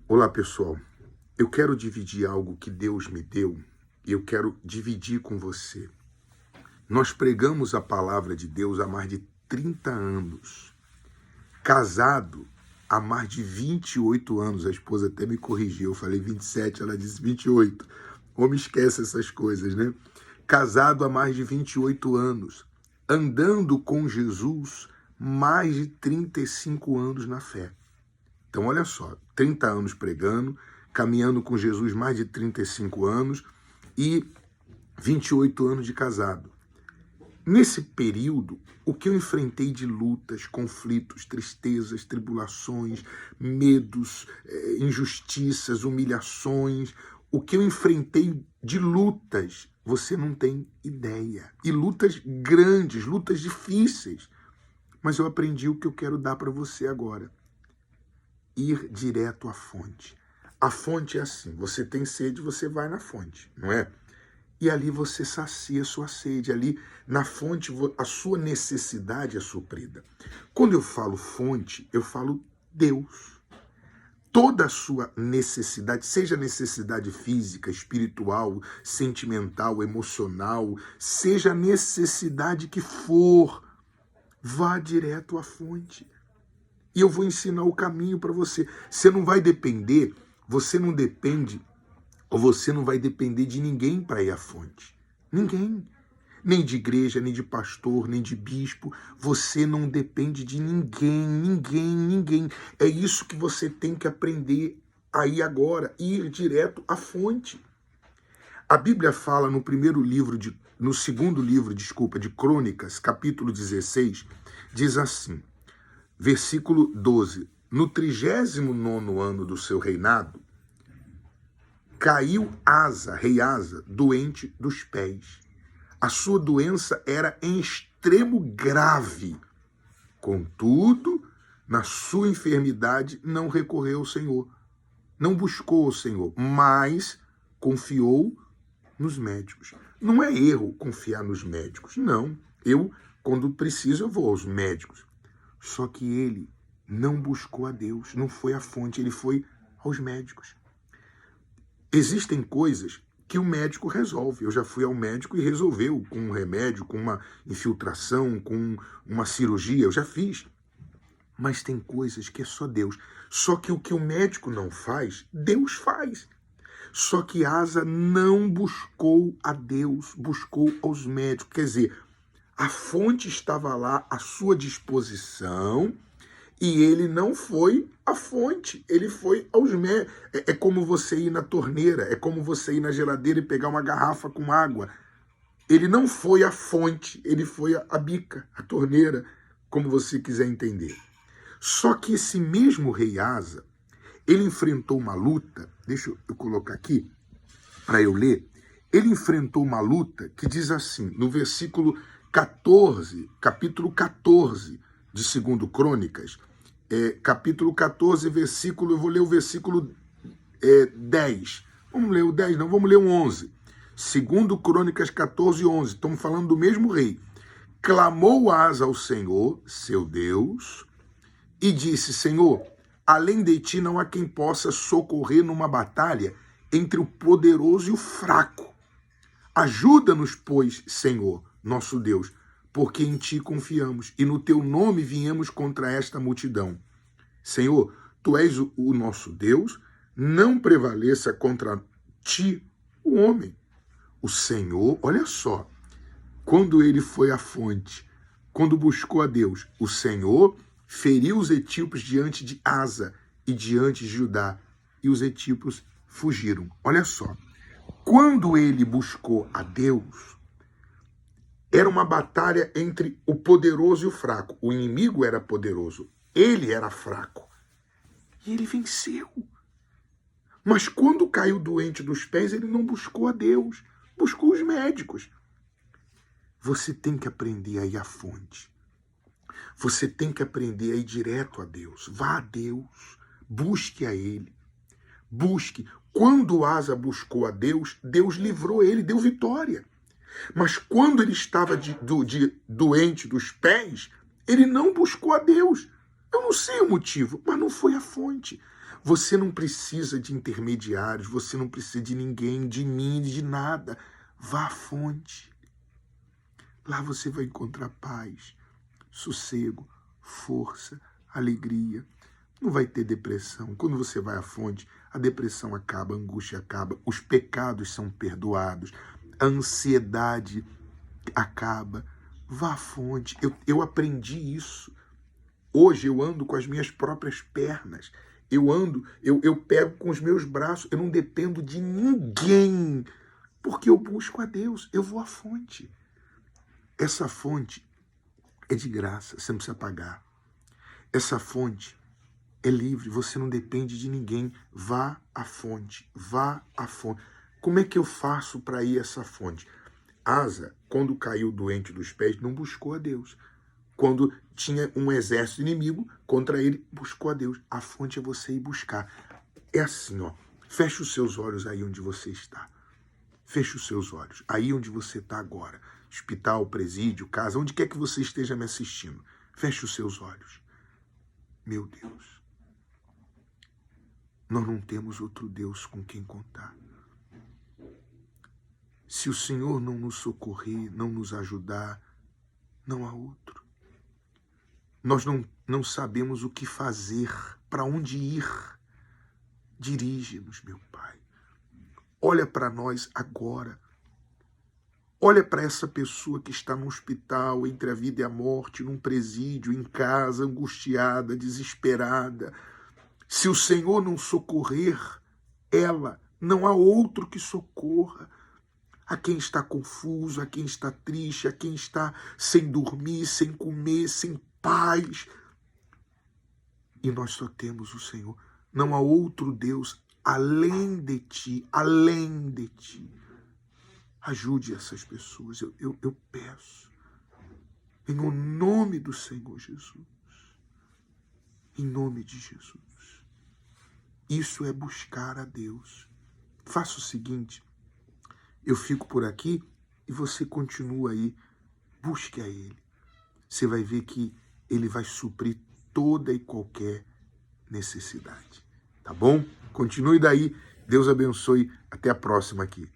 Olá, pessoal. Eu quero dividir algo que Deus me deu e eu quero dividir com você. Nós pregamos a palavra de Deus há mais de 30 anos. Casado há mais de 28 anos. A esposa até me corrigiu. Eu falei 27, ela disse 28. Homem esquece essas coisas, né? Casado há mais de 28 anos. Andando com Jesus mais de 35 anos na fé. Então, olha só, 30 anos pregando, caminhando com Jesus mais de 35 anos e 28 anos de casado. Nesse período, o que eu enfrentei de lutas, conflitos, tristezas, tribulações, medos, injustiças, humilhações, o que eu enfrentei de lutas, você não tem ideia. E lutas grandes, lutas difíceis. Mas eu aprendi o que eu quero dar para você agora. Ir direto à fonte. A fonte é assim, você tem sede, você vai na fonte, não é? E ali você sacia a sua sede, ali na fonte a sua necessidade é suprida. Quando eu falo fonte, eu falo Deus. Toda a sua necessidade, seja necessidade física, espiritual, sentimental, emocional, seja a necessidade que for, vá direto à fonte. E eu vou ensinar o caminho para você. Você não vai depender, você não depende, ou você não vai depender de ninguém para ir à fonte. Ninguém. Nem de igreja, nem de pastor, nem de bispo. Você não depende de ninguém. É isso que você tem que aprender aí agora, ir direto à fonte. A Bíblia fala no segundo livro de Crônicas, capítulo 16, diz assim, versículo 12. No 39º ano do seu reinado, caiu rei Asa, doente dos pés. A sua doença era em extremo grave. Contudo, na sua enfermidade, não recorreu ao Senhor. Não buscou o Senhor, mas confiou nos médicos. Não é erro confiar nos médicos, não. Quando preciso, eu vou aos médicos. Só que ele não buscou a Deus, não foi à fonte, ele foi aos médicos. Existem coisas que o médico resolve. Eu já fui ao médico e resolveu com um remédio, com uma infiltração, com uma cirurgia, eu já fiz. Mas tem coisas que é só Deus. Só que o que o médico não faz, Deus faz. Só que Asa não buscou a Deus, buscou aos médicos. Quer dizer, a fonte estava lá à sua disposição e ele não foi à fonte, ele foi aos médicos. É como você ir na torneira, é como você ir na geladeira e pegar uma garrafa com água. Ele não foi à fonte, ele foi à bica, à torneira, como você quiser entender. Só que esse mesmo rei Asa, ele enfrentou uma luta, deixa eu colocar aqui para eu ler, ele enfrentou uma luta que diz assim, no versículo 14, capítulo 14 de 2 Crônicas, capítulo 14, versículo, eu vou ler o versículo 10. Vamos ler o 10, não, vamos ler o 11. 2 Crônicas 14, 11. Estamos falando do mesmo rei. Clamou Asa ao Senhor, seu Deus, e disse, Senhor, além de ti não há quem possa socorrer numa batalha entre o poderoso e o fraco. Ajuda-nos, pois, Senhor, nosso Deus, porque em ti confiamos e no teu nome viemos contra esta multidão. Senhor, tu és o nosso Deus, não prevaleça contra ti o homem. O Senhor, olha só, quando ele foi à fonte, quando buscou a Deus, o Senhor feriu os etíopes diante de Asa e diante de Judá, e os etíopes fugiram. Olha só, quando ele buscou a Deus, era uma batalha entre o poderoso e o fraco. O inimigo era poderoso, ele era fraco. E ele venceu. Mas quando caiu doente dos pés, ele não buscou a Deus, buscou os médicos. Você tem que aprender a ir à fonte. Você tem que aprender a ir direto a Deus. Vá a Deus, busque a Ele. Busque. Quando Asa buscou a Deus, Deus livrou ele, deu vitória. Mas quando ele estava doente dos pés, ele não buscou a Deus. Eu não sei o motivo, mas não foi a fonte. Você não precisa de intermediários, você não precisa de ninguém, de mim, de nada. Vá à fonte. Lá você vai encontrar paz, sossego, força, alegria. Não vai ter depressão. Quando você vai à fonte, a depressão acaba, a angústia acaba, os pecados são perdoados, a ansiedade acaba. Vá à fonte. Eu aprendi isso. Hoje eu ando com as minhas próprias pernas. Eu pego com os meus braços. Eu não dependo de ninguém. Porque eu busco a Deus. Eu vou à fonte. Essa fonte é de graça. Você não precisa pagar. Essa fonte é livre. Você não depende de ninguém. Vá à fonte. Vá à fonte. Como é que eu faço para ir a essa fonte? Asa, quando caiu doente dos pés, não buscou a Deus. Quando tinha um exército inimigo contra ele, buscou a Deus. A fonte é você ir buscar. É assim, ó. Feche os seus olhos aí onde você está. Feche os seus olhos. Aí onde você está agora. Hospital, presídio, casa, onde quer que você esteja me assistindo. Feche os seus olhos. Meu Deus. Nós não temos outro Deus com quem contar. Se o Senhor não nos socorrer, não nos ajudar, não há outro. Nós não sabemos o que fazer, para onde ir. Dirige-nos, meu Pai. Olha para nós agora. Olha para essa pessoa que está no hospital, entre a vida e a morte, num presídio, em casa, angustiada, desesperada. Se o Senhor não socorrer ela, não há outro que socorra. A quem está confuso, a quem está triste, a quem está sem dormir, sem comer, sem paz. E nós só temos o Senhor. Não há outro Deus além de ti, além de ti. Ajude essas pessoas, eu peço. Em o nome do Senhor Jesus. Em nome de Jesus. Isso é buscar a Deus. Faça o seguinte, eu fico por aqui e você continua aí. Busque a Ele. Você vai ver que Ele vai suprir toda e qualquer necessidade. Tá bom? Continue daí. Deus abençoe. Até a próxima aqui.